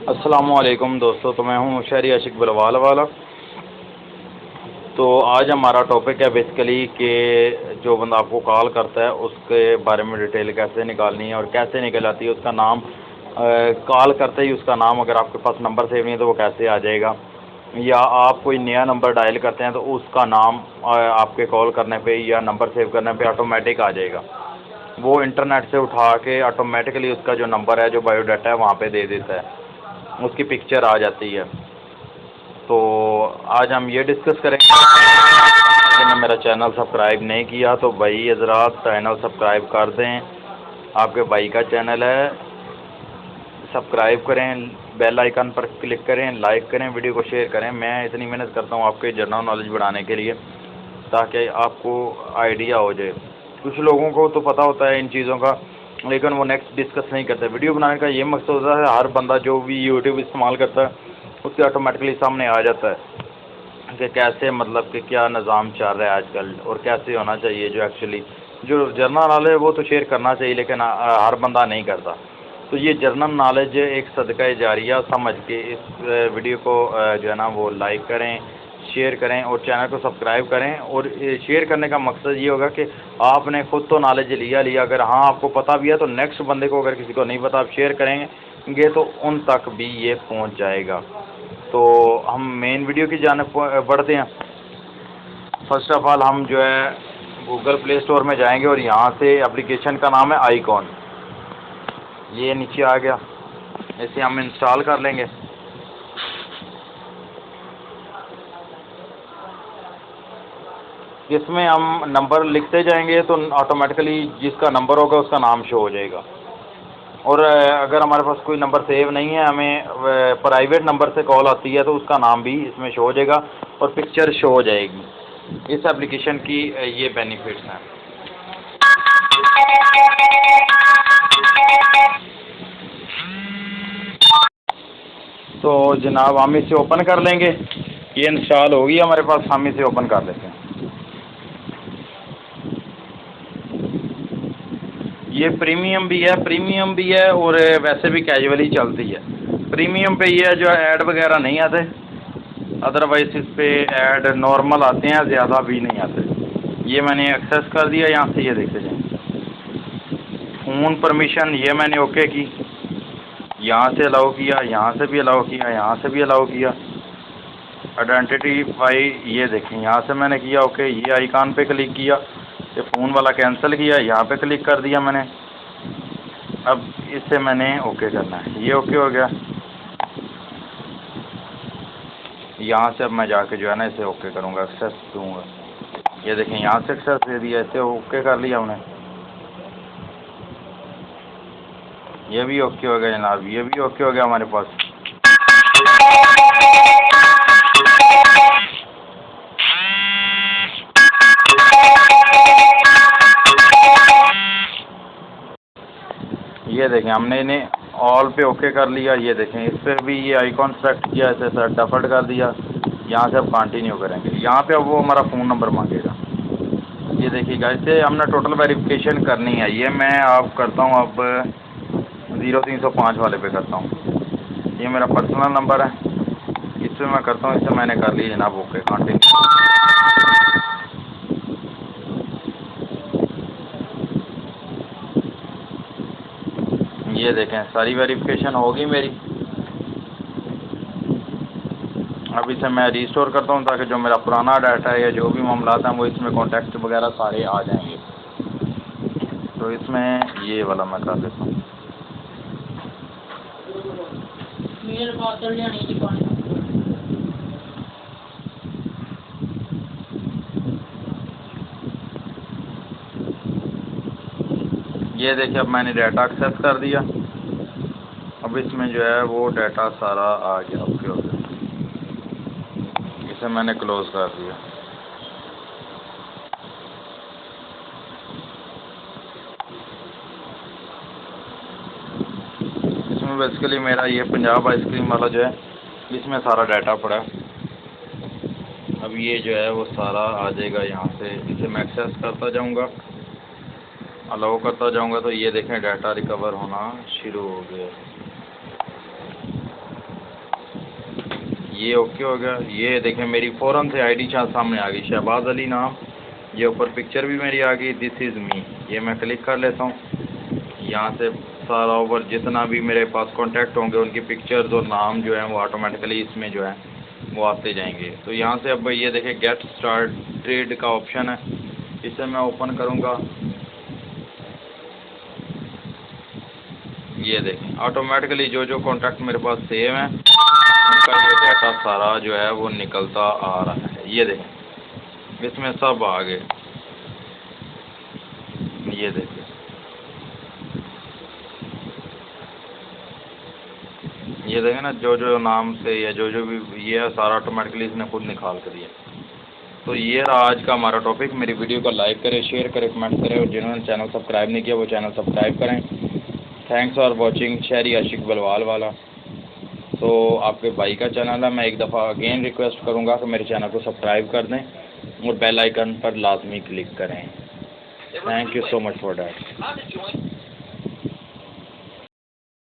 अस्सलामुअलैकुम दोस्तों, तो मैं हूँ शहरी आशिक बिलवाल वाला। तो आज हमारा टॉपिक है बेसिकली कि जो बंदा आपको कॉल करता है उसके बारे में डिटेल कैसे निकालनी है और कैसे निकल आती है उसका नाम। कॉल करते ही उसका नाम, अगर आपके पास नंबर सेव नहीं है तो वो कैसे आ जाएगा, या आप कोई नया नंबर डायल करते हैं तो उसका नाम आपके कॉल करने पे या नंबर सेव करने पे ऑटोमेटिक आ जाएगा। वो इंटरनेट से उठा के ऑटोमेटिकली उसका जो नंबर है, जो बायोडाटा है, वहाँ पे दे देता है, उसकी पिक्चर आ जाती है। तो आज हम ये डिस्कस करेंगे। जिन्होंने मेरा चैनल सब्सक्राइब नहीं किया तो भाई हज़रात चैनल सब्सक्राइब कर दें। आपके भाई का चैनल है, सब्सक्राइब करें, बेल आइकन पर क्लिक करें, लाइक करें, वीडियो को शेयर करें। मैं इतनी मेहनत करता हूँ आपके जनरल नॉलेज बढ़ाने के लिए, ताकि आपको आइडिया हो जाए। कुछ लोगों को तो पता होता है इन चीज़ों का, लेकिन वो नेक्स्ट डिस्कस नहीं करते। वीडियो बनाने का ये मकसद होता है, हर बंदा जो भी यूट्यूब इस्तेमाल करता है उसके ऑटोमेटिकली सामने आ जाता है कि कैसे, मतलब कि क्या निज़ाम चल रहा है आजकल और कैसे होना चाहिए। जो एक्चुअली जो जर्नल नॉलेज है वो तो शेयर करना चाहिए, लेकिन हर बंदा नहीं करता। तो ये जर्नल नॉलेज एक सदका जारिया समझ के इस वीडियो को जो है ना वो लाइक करें, शेयर करें और चैनल को सब्सक्राइब करें। और शेयर करने का मकसद ये होगा कि आपने खुद तो नॉलेज लिया, अगर हाँ आपको पता भी है तो नेक्स्ट बंदे को, अगर किसी को नहीं पता, आप शेयर करेंगे तो उन तक भी ये पहुंच जाएगा। तो हम मेन वीडियो की जानिब बढ़ते हैं। फर्स्ट ऑफ ऑल हम जो है गूगल प्ले स्टोर में जाएंगे और यहाँ से एप्लीकेशन का नाम है आईकॉन। ये नीचे आ गया, इसे हम इंस्टॉल कर लेंगे। इसमें हम नंबर लिखते जाएंगे तो ऑटोमेटिकली जिसका नंबर होगा उसका नाम शो हो जाएगा। और अगर हमारे पास कोई नंबर सेव नहीं है, हमें प्राइवेट नंबर से कॉल आती है तो उसका नाम भी इसमें शो हो जाएगा और पिक्चर शो हो जाएगी। इस एप्लीकेशन की ये बेनिफिट्स हैं। तो जनाब हम इसे ओपन कर लेंगे। ये इंस्टॉल होगी हमारे पास, हम इसे ओपन कर लेते हैं। ये प्रीमियम भी है और वैसे भी कैजुअल ही चलती है। प्रीमियम पे ये जो ऐड वगैरह नहीं आते, अदरवाइज इस पे ऐड नॉर्मल आते हैं, ज़्यादा भी नहीं आते। ये मैंने एक्सेस कर दिया, यहाँ से ये देखते जाएं। फ़ोन परमिशन ये मैंने ओके की, यहाँ से अलाउ किया, यहाँ से भी अलाउ किया, यहाँ से भी अलाउ किया। आइडेंटिफाई ये देखें, यहाँ से मैंने किया ओके। ये आइकॉन पे क्लिक किया, ये फ़ोन वाला कैंसिल किया, यहाँ पे क्लिक कर दिया मैंने। अब इससे मैंने ओके करना है, ये ओके हो गया। यहाँ से अब मैं जाके जो है ना इसे ओके करूँगा, एक्सेस दूँगा। ये देखें यहाँ से एक्सेस दे दिया, इसे ओके कर लिया हमने। ये भी ओके हो गया जनाब, ये भी ओके हो गया हमारे पास। ये देखें हमने इन्हें ऑल पे ओके कर लिया। ये देखें इस पर भी ये आइकॉन सेलेक्ट किया, इसे डफल्ट कर दिया। यहाँ से अब कंटिन्यू करेंगे, यहाँ पे अब वो हमारा फ़ोन नंबर मांगेगा। ये देखिएगा, इससे हमने टोटल वेरिफिकेशन करनी है। ये मैं आप करता हूँ अब 0305 वाले पे करता हूँ। ये मेरा पर्सनल नंबर है, इस पर मैं करता हूँ। इससे मैंने कर लिया जनाब ओके, कंटिन्यू। ये देखें सारी वेरिफिकेशन होगी मेरी। अब इसे मैं रिस्टोर करता हूँ ताकि जो मेरा पुराना डाटा है या जो भी मामला हैं वो इसमें कॉन्टैक्ट वगैरह सारे आ जाएंगे। तो इसमें ये वाला मैं कर देता हूँ। ये देखिए अब मैंने डाटा एक्सेस कर दिया। अब इसमें जो है वो डाटा सारा आ गया, ओके हो गया। इसे मैंने क्लोज़ कर दिया। इसमें बेसिकली मेरा ये पंजाब आइसक्रीम वाला जो है इसमें सारा डाटा पड़ा है। अब ये जो है वो सारा आ जाएगा यहाँ से। इसे मैं एक्सेस करता जाऊँगा, अलाउ करता जाऊँगा, तो ये देखें डाटा रिकवर होना शुरू हो गया। ये ओके हो गया। ये देखें मेरी फ़ौरन से आईडी सामने आ गई, शहबाज अली नाम, ये ऊपर पिक्चर भी मेरी आ गई, दिस इज़ मी। ये मैं क्लिक कर लेता हूँ। यहाँ से सारा ओवर जितना भी मेरे पास कांटेक्ट होंगे उनकी पिक्चर्स और नाम जो है वो ऑटोमेटिकली इसमें जो है वो आते जाएंगे। तो यहाँ से अब ये देखें गेट स्टार्ट ट्रेड का ऑप्शन है, इसे मैं ओपन करूँगा। ये देखें ऑटोमेटिकली जो जो कॉन्टैक्ट मेरे पास सेव हैं उनका ये डाटा सारा जो है वो निकलता आ रहा है। ये देखें इसमें सब आ गए। ये देखें ये देखें ना, जो जो नाम से या जो जो भी ये है सारा ऑटोमेटिकली इसने खुद निकाल कर दिया। तो ये रहा आज का हमारा टॉपिक। मेरी वीडियो को लाइक करें, शेयर करें, कमेंट करें और जिन्होंने चैनल सब्सक्राइब नहीं किया वो चैनल सब्सक्राइब करें। थैंक्स फॉर वॉचिंग शहरी आशिक बलवाल वाला। तो आपके भाई का चैनल है, मैं एक दफ़ा अगेन रिक्वेस्ट करूँगा कि मेरे चैनल को सब्सक्राइब कर दें और बेल आइकन पर लाजमी क्लिक करें। Thank you so much for that.